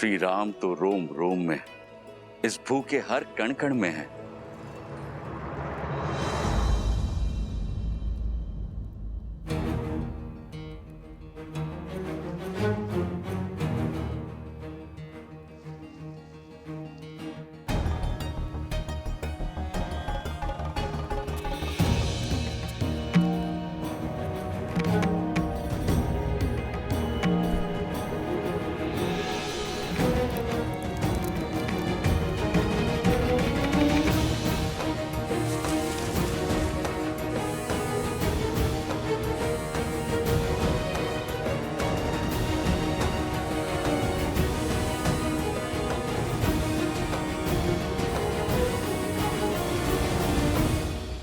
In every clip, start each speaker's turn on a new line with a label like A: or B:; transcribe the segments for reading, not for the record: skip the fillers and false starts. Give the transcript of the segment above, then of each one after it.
A: श्री राम तो रोम रोम में, इस भू के हर कण कण में है।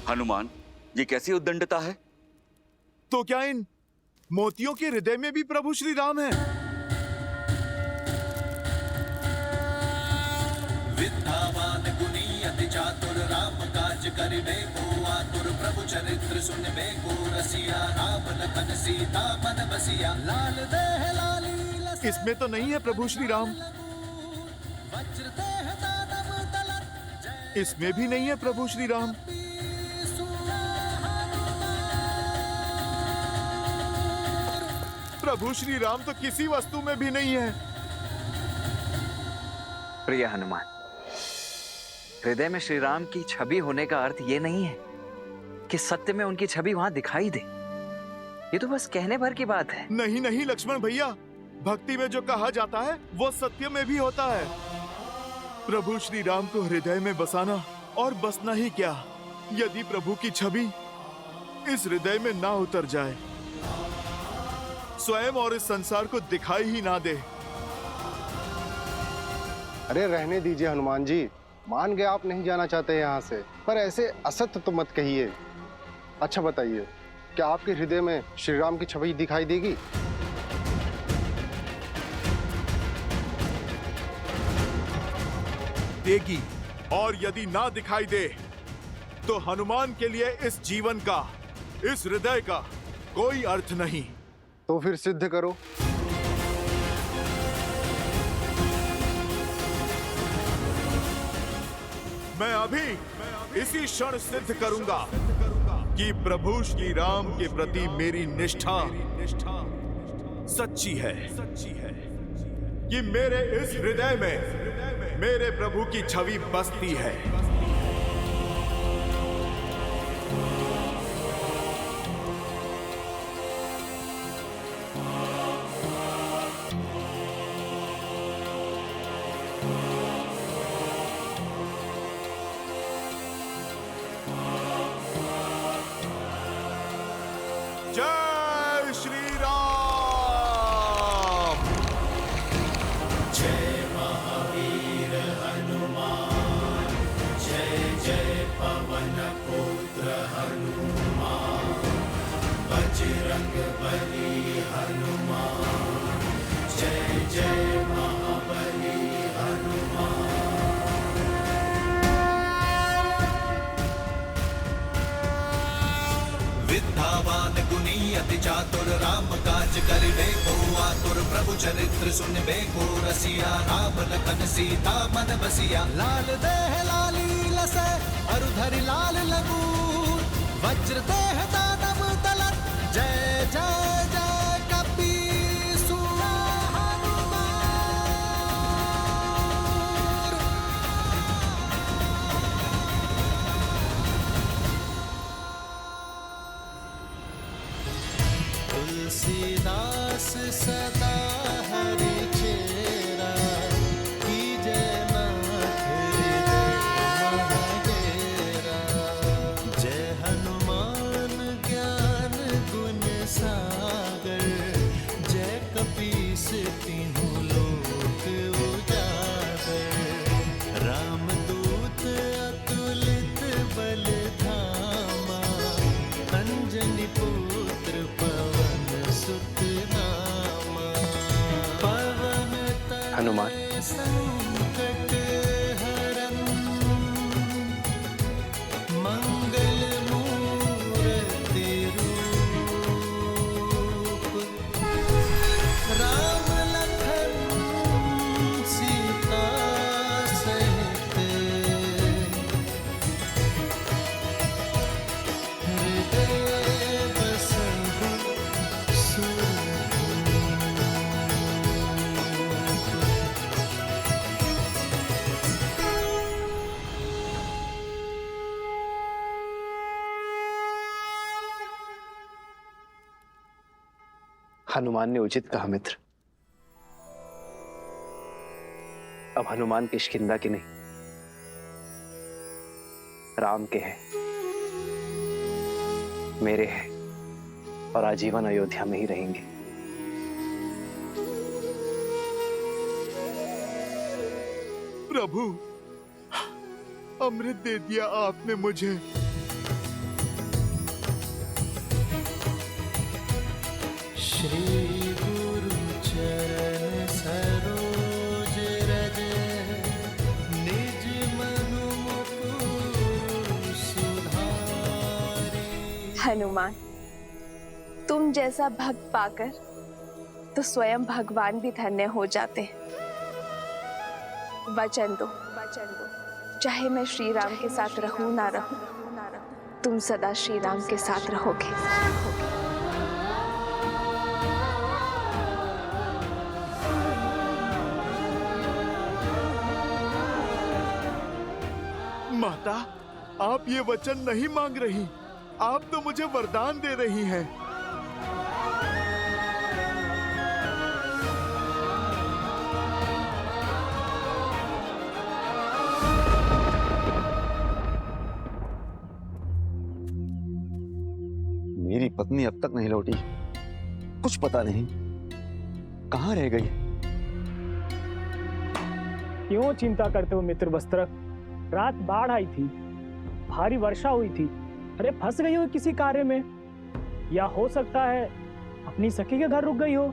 A: हनुमान, ये कैसी उद्दंडता है?
B: तो क्या इन मोतियों के हृदय में भी प्रभु श्री राम है?
C: विद्यावान गुणी अति चातुर, राम काज करिबे को आतुर, प्रभु चरित्र सुनबे को रसिया, राम लखन सीता मन बसिया, लाल देह लाली लस।
B: इसमें तो नहीं है प्रभु श्री राम।
C: वज्र देह दानव दलत,
B: इसमें भी नहीं है प्रभु श्री राम। प्रभु श्री राम तो किसी वस्तु में भी नहीं है।
D: प्रिय हनुमान, हृदय में श्री राम की छवि होने का अर्थ यह नहीं है कि सत्य में उनकी छवि वहां दिखाई दे। ये तो बस कहने भर की बात है।
B: नहीं नहीं लक्ष्मण भैया, भक्ति में जो कहा जाता है वो सत्य में भी होता है। प्रभु श्री राम को हृदय में बसाना और बसना ही क्या, यदि प्रभु की छवि इस हृदय में ना उतर जाए, स्वयं और इस संसार को दिखाई ही ना दे।
E: अरे रहने दीजिए हनुमान जी, मान गए आप नहीं जाना चाहते यहाँ से, पर ऐसे असत्य तो मत कहिए। अच्छा बताइए, क्या आपके हृदय में श्री राम की छवि दिखाई देगी?
B: देगी, और यदि ना दिखाई दे तो हनुमान के लिए इस जीवन का, इस हृदय का कोई अर्थ नहीं।
E: तो फिर सिद्ध करो।
B: मैं अभी इसी क्षण सिद्ध करूंगा कि प्रभु श्री राम के प्रति मेरी निष्ठा सच्ची है, कि मेरे इस हृदय में मेरे प्रभु की छवि बसती है। जय श्री राम।
C: जय महावीर हनुमान, जय जय पवन पुत्र हनुमान, बजरंग बली हनुमान, जय जय महाबली हनुमान। विद्यावान गुणी अति चातुर, राम काज करिबे को आतुर, प्रभु चरित्र सुनबे को रसिया, राम लखन सीता मन बसिया, लाल देह लाली लसै अरु धरि लाल लगूर, वज्र देह दानव दलत, जय जय जय कपीसुर हनुमान। तुलसीदास सदा हरि चेरा, कीजय नाथ हृदय महडेरा, जय हनुमान ज्ञान गुण सागर, जय कपीस तीनों लोक उजागर, रामदूत अतुलित बल धामा, अंजनी पुत्र पवन सुत नामा, पवन
D: हनुमान,
C: तनय संकट हरन, मंगल मूर्ति रूप, राम लखन
F: हनुमान ने उचित कहा मित्र। अब हनुमान किष्किंधा के नहीं, राम के हैं, मेरे हैं, और आजीवन अयोध्या में ही रहेंगे।
B: प्रभु, अमृत दे दिया आपने मुझे।
C: श्री गुरु चरण सरोज रज निज मनु मुकुर सुधारे।
G: हनुमान, तुम जैसा भक्त पाकर तो स्वयं भगवान भी धन्य हो जाते हैं। वचन दो, चाहे मैं श्री राम के साथ रहूं ना रहूं, तुम सदा श्री राम के साथ रहोगे।
B: माता, आप ये वचन नहीं मांग रही, आप तो मुझे वरदान दे रही हैं।
H: मेरी पत्नी अब तक नहीं लौटी, कुछ पता नहीं कहाँ रह गई।
I: क्यों चिंता करते हो मित्र वस्त्रक? रात बाढ़ आई थी, भारी वर्षा हुई थी। अरे फंस गई हो किसी कार्य में, या हो सकता है अपनी सखी के घर रुक गई हो।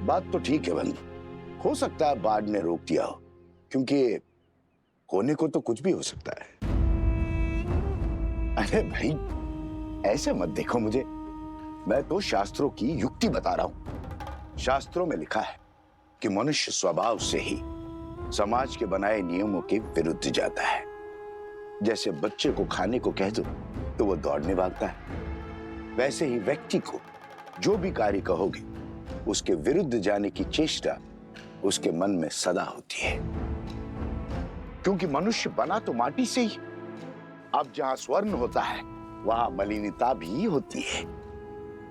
J: बात तो ठीक है बंधु, हो सकता है बाढ़ ने रोक दिया हो, क्योंकि होने को तो कुछ भी हो सकता है। अरे भाई, ऐसे मत देखो मुझे, मैं तो शास्त्रों की युक्ति बता रहा हूं। शास्त्रों में लिखा है कि मनुष्य स्वभाव से ही समाज के बनाए नियमों के विरुद्ध जाता है। जैसे बच्चे को खाने को कह दो तो वो दौड़ने भागता है, वैसे ही व्यक्ति को जो भी कार्य कहोगे उसके विरुद्ध जाने की चेष्टा उसके मन में सदा होती है। क्योंकि मनुष्य बना तो माटी से ही, अब जहां स्वर्ण होता है वहां मलिनता भी होती है।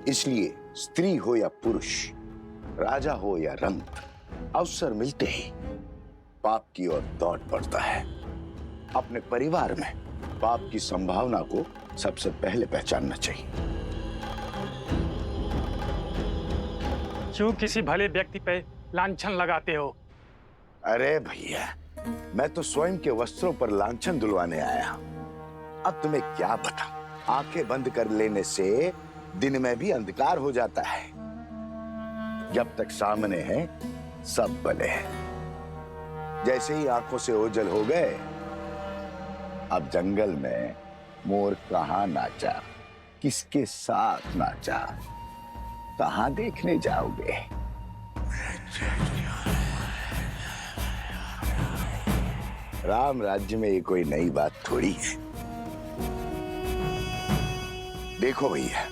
J: इसलिए स्त्री हो या पुरुष, राजा हो या रंक, अवसर मिलते ही पाप की ओर दौड़ पड़ता है। अपने परिवार में पाप की संभावना को सबसे पहले पहचानना चाहिए।
I: क्यों किसी भले व्यक्ति पे लांछन लगाते हो?
J: अरे भैया, मैं तो स्वयं के वस्त्रों पर लांछन दुलवाने आया हूं। अब तुम्हें क्या बताऊं, आंखें बंद कर लेने से दिन में भी अंधकार हो जाता है। जब तक सामने है सब भले हैं। जैसे ही आंखों से ओझल हो गए, अब जंगल में मोर कहाँ नाचा, किसके साथ नाचा, कहाँ देखने जाओगे? राम राज्य में ये कोई नई बात थोड़ी है। देखो भैया,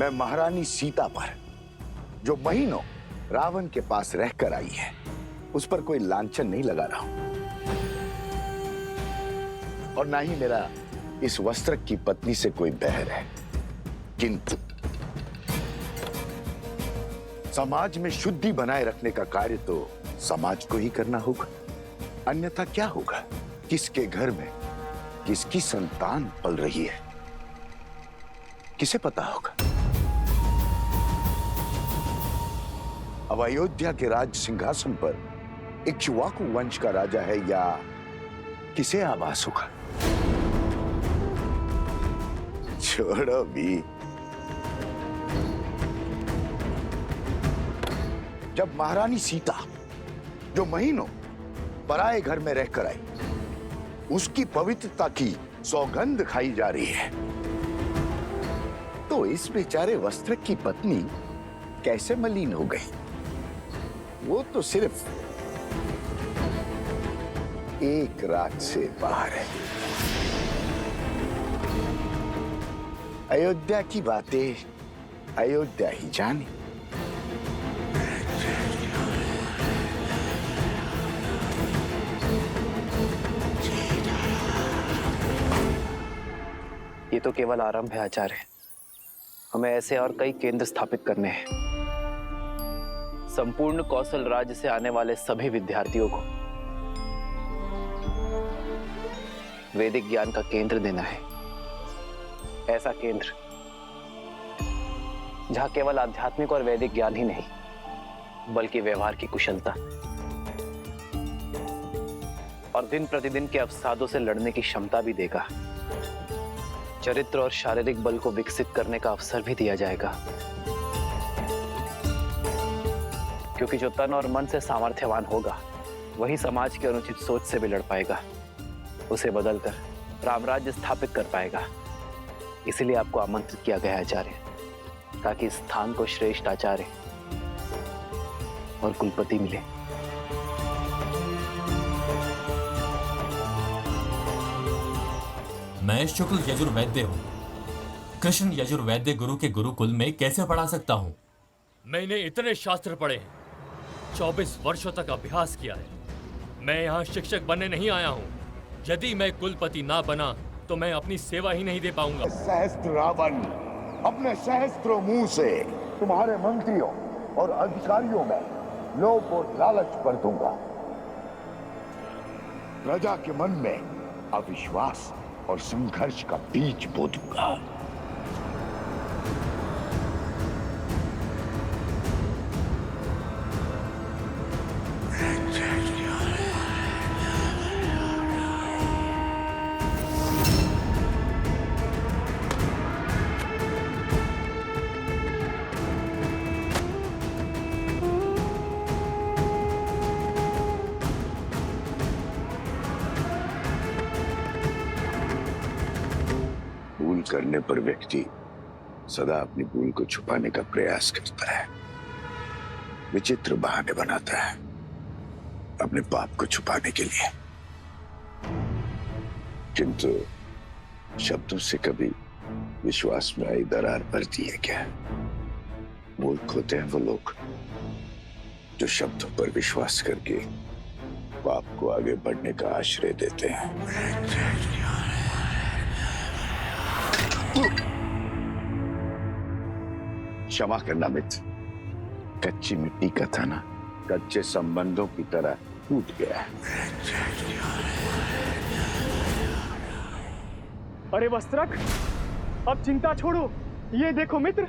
J: मैं महारानी सीता पर जो महीनों रावण के पास रहकर आई है, उस पर कोई लांछन नहीं लगा रहा हूं। और ना ही मेरा इस वस्त्र की पत्नी से कोई बैर है। किंतु समाज में शुद्धि बनाए रखने का कार्य तो समाज को ही करना होगा, अन्यथा क्या होगा? किसके घर में किसकी संतान पल रही है, किसे पता होगा? अब अयोध्या के राज सिंहासन पर इक्ष्वाकु वंश का राजा है या किसे आभास होगा? छोड़ो भी। जब महारानी सीता जो महीनों पराए घर में रहकर आई, उसकी पवित्रता की सौगंध खाई जा रही है, तो इस बेचारे वस्त्र की पत्नी कैसे मलिन हो गई? वो तो सिर्फ एक रात से बाहर है। अयोध्या की बातें अयोध्या ही जाने।
F: ये तो केवल आरंभ है आचार्य, हमें ऐसे और कई केंद्र स्थापित करने हैं। संपूर्ण कौशल राज्य से आने वाले सभी विद्यार्थियों को वैदिक ज्ञान का केंद्र देना है। ऐसा केंद्र जहां केवल आध्यात्मिक और वैदिक ज्ञान ही नहीं बल्कि व्यवहार की कुशलता और दिन प्रतिदिन के अवसादों से लड़ने की क्षमता भी देगा। चरित्र और शारीरिक बल को विकसित करने का अवसर भी दिया जाएगा, क्योंकि जो तन और मन से सामर्थ्यवान होगा वही समाज की अनुचित सोच से भी लड़ पाएगा, उसे बदलकर रामराज्य स्थापित कर पाएगा। इसीलिए आपको आमंत्रित किया गया आचार्य, ताकि इस स्थान को श्रेष्ठ आचार्य और कुलपति मिले।
K: मैं शुक्ल यजुर्वैद्य हूँ। कृष्ण यजुर्वैद्य गुरु के गुरुकुल में कैसे पढ़ा सकता हूँ?
L: मैंने इतने शास्त्र पढ़े हैं, 24 वर्षों तक अभ्यास किया है। मैं यहाँ शिक्षक बनने नहीं आया हूँ। यदि मैं कुलपति ना बना तो मैं अपनी सेवा ही नहीं दे पाऊंगा।
J: सहस्त्र रावण अपने सहस्त्रों मुंह से तुम्हारे मंत्रियों और अधिकारियों में लोभ और लालच भर दूंगा। प्रजा के मन में अविश्वास और संघर्ष का बीज बो दूंगा। करने पर व्यक्ति सदा अपनी भूल को छुपाने का प्रयास करता है, विचित्र बहाने बनाता है अपने पाप को छुपाने के लिए। किंतु शब्दों से कभी विश्वास में आई दरार भरती है क्या? मूर्ख होते हैं वो लोग जो शब्दों पर विश्वास करके पाप को आगे बढ़ने का आश्रय देते हैं। क्षमा करना मित्र, कच्ची मिट्टी का थाना कच्चे संबंधों की तरह टूट गया है।
I: अरे वस्त्रक, अब चिंता छोड़ो। ये देखो मित्र,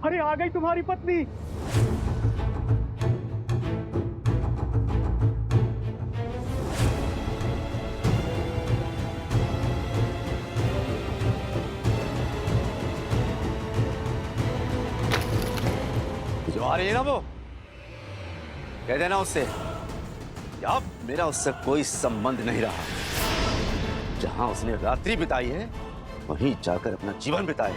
I: अरे आ गई तुम्हारी पत्नी।
H: आ रही है ना वो, कह देना उससे कि अब मेरा उससे कोई संबंध नहीं रहा। जहां उसने रात्रि बिताई है वहीं जाकर अपना जीवन बिताए।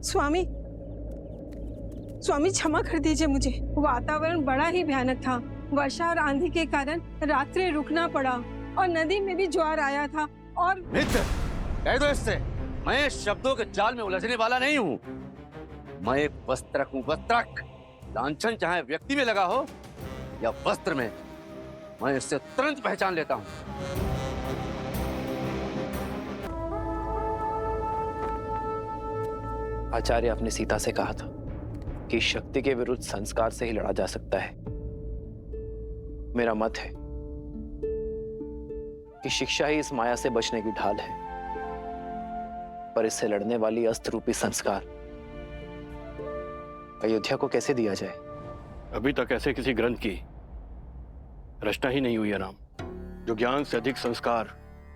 M: स्वामी, स्वामी क्षमा कर दीजिए मुझे। वातावरण बड़ा ही भयानक था। वर्षा और आंधी के कारण रात्रि रुकना पड़ा और नदी में भी ज्वार आया था। और
H: मित्र, कह दो इससे, मैं शब्दों के जाल में उलझने वाला नहीं हूँ। मैं एक वस्त्रक हूँ, वस्त्रक। लांछन चाहे व्यक्ति में लगा हो या वस्त्र में, मैं इससे तुरंत पहचान लेता हूँ।
F: आचार्य, आपने सीता से कहा था कि शक्ति के विरुद्ध संस्कार से ही लड़ा जा सकता है। मेरा मत है कि शिक्षा ही इस माया से बचने की ढाल है, पर इससे लड़ने वाली अस्त्र रूपी संस्कार अयोध्या को कैसे दिया जाए?
N: अभी तक ऐसे किसी ग्रंथ की रचना ही नहीं हुई है राम, जो ज्ञान से अधिक संस्कार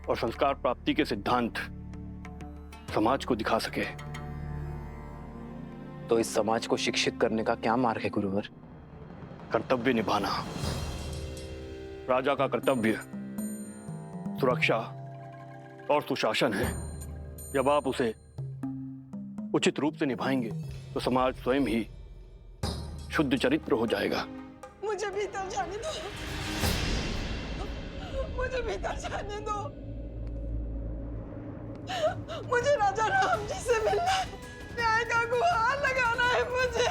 N: और संस्कार प्राप्ति के सिद्धांत समाज को दिखा सके।
F: तो इस समाज को शिक्षित करने का क्या मार्ग है गुरुवर?
N: कर्तव्य निभाना। राजा का कर्तव्य सुरक्षा और सुशासन है। जब आप उसे उचित रूप से निभाएंगे तो समाज स्वयं ही शुद्ध चरित्र हो जाएगा।
M: मुझे भीतर जाने दो, मुझे भीतर जाने दो। मुझे राजा राम जी से मिलना है, न्याय का गुहार लगाना है। मुझे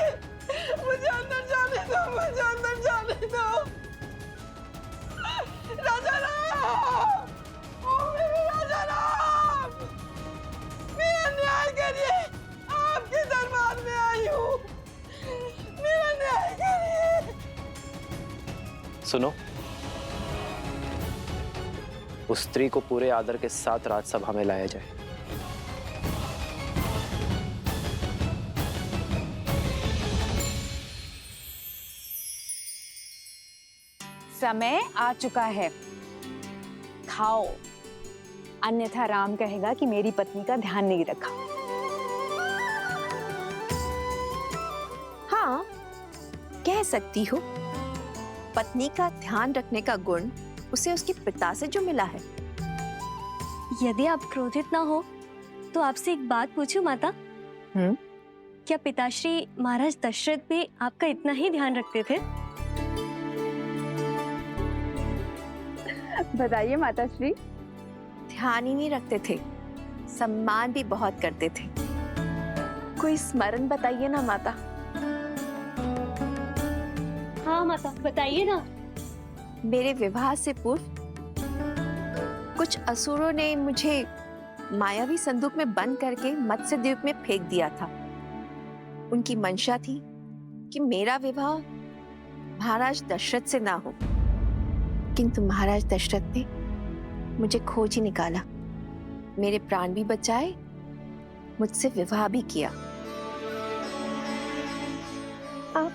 M: अंदर जाने दो, मुझे अंदर जाने दो। राजा राम, ओ मेरे राजा राम, मेरा न्याय करिए। आपके दरबार में आई हूँ,
F: सुनो, उस स्त्री को पूरे आदर के साथ राजसभा में लाया जाए।
O: समय आ चुका है, खाओ, अन्यथा राम कहेगा कि मेरी पत्नी का ध्यान नहीं रखा।
G: हाँ, कह सकती हो। पत्नी का ध्यान रखने का गुण उसे उसके पिता से जो मिला है।
P: यदि आप क्रोधित ना हो तो आपसे एक बात पूछूं माता? क्या पिताश्री महाराज दशरथ भी आपका इतना ही ध्यान रखते थे?
G: बताइए माताश्री। ध्यान ही नहीं रखते थे, सम्मान भी बहुत करते थे। कोई स्मरण बताइए ना माता।
P: हाँ माता, बताइए ना।
G: मेरे विवाह से पूर्व कुछ असुरों ने मुझे मायावी संदूक में बंद करके मत्स्य द्वीप में फेंक दिया था। उनकी मंशा थी कि मेरा विवाह महाराज दशरथ से ना हो, किंतु महाराज दशरथ ने मुझे खोज ही निकाला, मेरे प्राण भी बचाए, मुझसे विवाह भी किया।
P: आप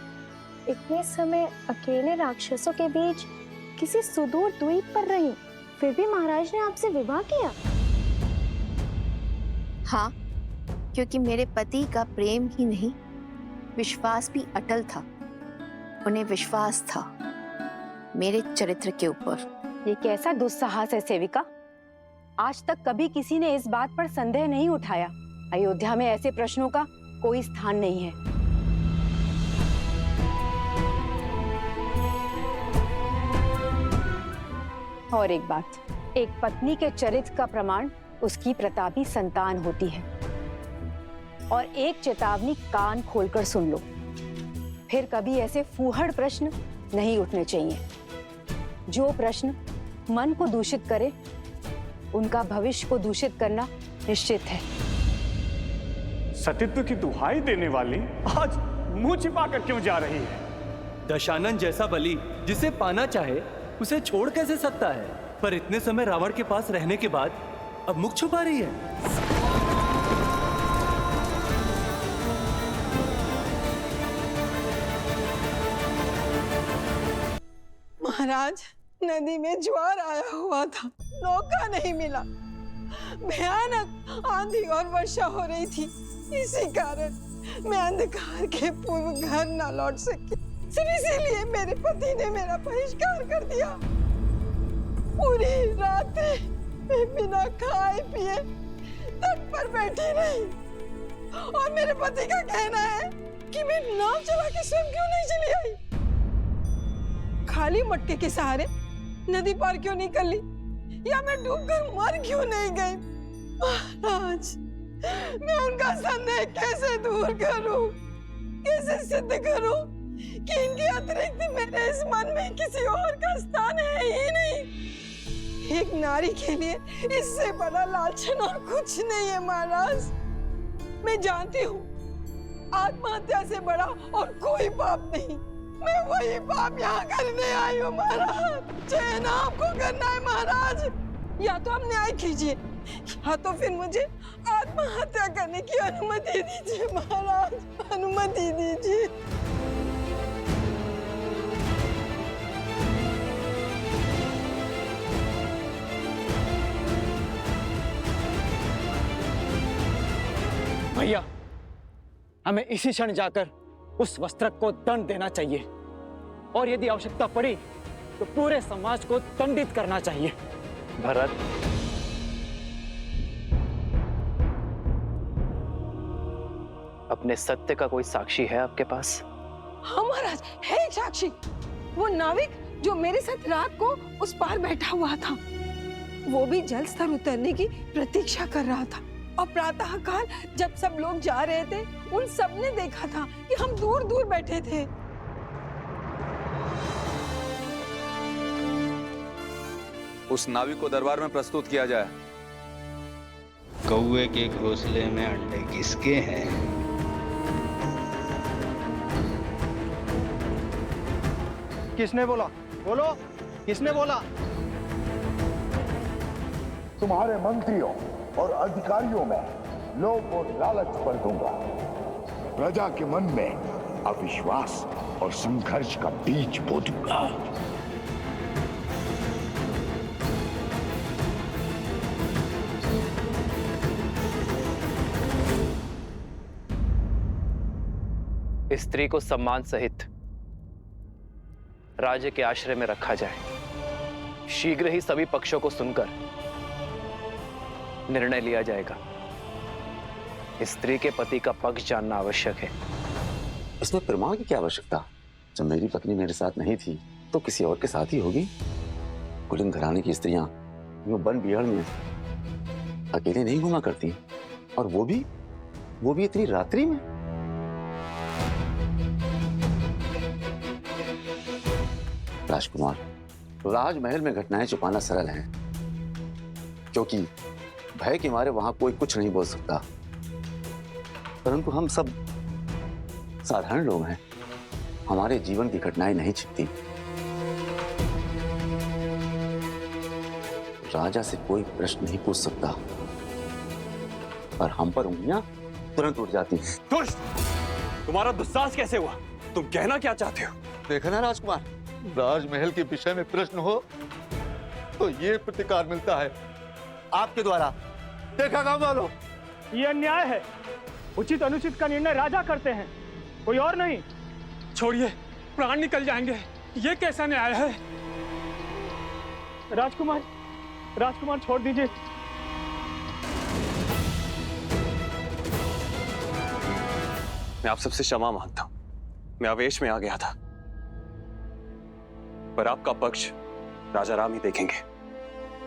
P: इतने समय अकेले राक्षसों के बीच किसी सुदूर द्वीप पर रही, फिर भी महाराज ने आपसे विवाह किया?
G: हाँ, क्योंकि मेरे पति का प्रेम ही नहीं, विश्वास भी अटल था। उन्हें विश्वास था मेरे चरित्र के ऊपर।
O: ये कैसा दुस्साहस है सेविका? आज तक कभी किसी ने इस बात पर संदेह नहीं उठाया। अयोध्या में ऐसे प्रश्नों का कोई स्थान नहीं है। और एक बात, एक पत्नी के चरित्र का प्रमाण उसकी प्रतापी संतान होती है। और एक चेतावनी कान खोलकर सुन लो, फिर कभी ऐसे फूहड़ प्रश्न नहीं उठने चाहिए। जो प्रश्न मन को दूषित करे, उनका भविष्य को दूषित करना निश्चित है।
N: सतीत्व की दुहाई देने वाली आज मुंह छिपाकर क्यों जा रही है?
Q: दशानन जैसा बलि जिसे पाना चाहे उसे छोड़ कैसे सकता है? पर इतने समय रावण के पास रहने के बाद अब मुख छुपा रही है।
M: महाराज, नदी में ज्वार आया हुआ था, नौका नहीं मिला, भयानक आंधी और वर्षा हो रही थी। इसी कारण मैं अंधकार के पूर्व घर न लौट सकी। सिर्फ इसीलिए मेरे पति ने मेरा बहिष्कार कर दिया। पूरी रात मैं बिना खाए पिए तट पर बैठी रही, और मेरे पति का कहना है कि मैं नाव चला के स्वयं क्यों नहीं चली आई, खाली मटके के सहारे नदी पार क्यों नहीं कर ली, या मैं डूबकर मर क्यों नहीं गई। महाराज, मैं उनका संदेह कैसे दूर करूं, कैसे सिद्ध करूं कि इनके अतिरिक्त मेरे इस मन में किसी और का स्थान है ही नहीं। एक नारी के लिए इससे बड़ा लालचन और कुछ नहीं है महाराज। मैं जानती हूँ आत्महत्या से बड़ा और कोई पाप नहीं। मैं वही पाप यहाँ करने आई हूँ महाराज। चयन आपको करना है महाराज। या तो आप न्याय कीजिए, या तो फिर मुझे आत्महत्या करने की अनुमति दीजिए महाराज, अनुमति दीजिए।
I: भैया, हमें इसी क्षण जाकर उस वस्त्रक को दंड देना चाहिए, और यदि आवश्यकता पड़ी तो पूरे समाज को दंडित करना चाहिए।
F: भरत, अपने सत्य का कोई साक्षी है आपके पास?
M: हाँ महाराज, है एक साक्षी। वो नाविक जो मेरे साथ रात को उस पार बैठा हुआ था, वो भी जल स्तर उतरने की प्रतीक्षा कर रहा था। और प्रातः काल जब सब लोग जा रहे थे, उन सब ने देखा था कि हम दूर दूर बैठे थे।
R: उस नाविक को दरबार में प्रस्तुत किया जाए।
S: कौवे के घोंसले में अंडे किसके हैं?
E: किसने बोला? बोलो, किसने बोला?
J: तुम्हारे मंत्रियों और अधिकारियों में लोभ और लालच भर दूंगा। प्रजा के मन में अविश्वास और संघर्ष का बीज बो दूंगा।
F: स्त्री को सम्मान सहित राज्य के आश्रय में रखा जाए। शीघ्र ही सभी पक्षों को सुनकर निर्णय लिया जाएगा। स्त्री के पति का पक्ष जानना आवश्यक है।
H: इसमें प्रमाण की क्या आवश्यकता? जब मेरी पत्नी मेरे साथ नहीं थी तो किसी और के साथ ही होगी। कुलीन घराने की स्त्रियां यूं वन बिहार में अकेले नहीं घुमा करती, और वो भी इतनी रात्रि में। राजकुमार, राजमहल में घटनाएं छुपाना सरल है, क्योंकि भय के मारे वहां कोई कुछ नहीं बोल सकता। परंतु हम सब साधारण लोग हैं, हमारे जीवन की घटनाएं नहीं छिपती। राजा से कोई प्रश्न नहीं पूछ सकता, पर हम पर उंगलियां तुरंत उठ जाती हैं।
N: दुष्ट! तुम्हारा दुस्साहस कैसे हुआ? तुम कहना क्या चाहते हो?
T: देखा ना राजकुमार, राजमहल के विषय में प्रश्न हो तो ये प्रतिकार मिलता है आपके द्वारा। देखा गांव वालों,
I: ये अन्याय है। उचित अनुचित का निर्णय राजा करते हैं, कोई और नहीं।
U: छोड़िए, प्राण निकल जाएंगे। ये कैसा न्याय है?
I: राजकुमार छोड़ दीजिए।
N: मैं आप सबसे क्षमा मांगता हूं, मैं आवेश में आ गया था। पर आपका पक्ष राजा राम ही देखेंगे।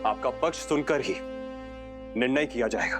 N: आपका पक्ष सुनकर ही निर्णय किया जाएगा।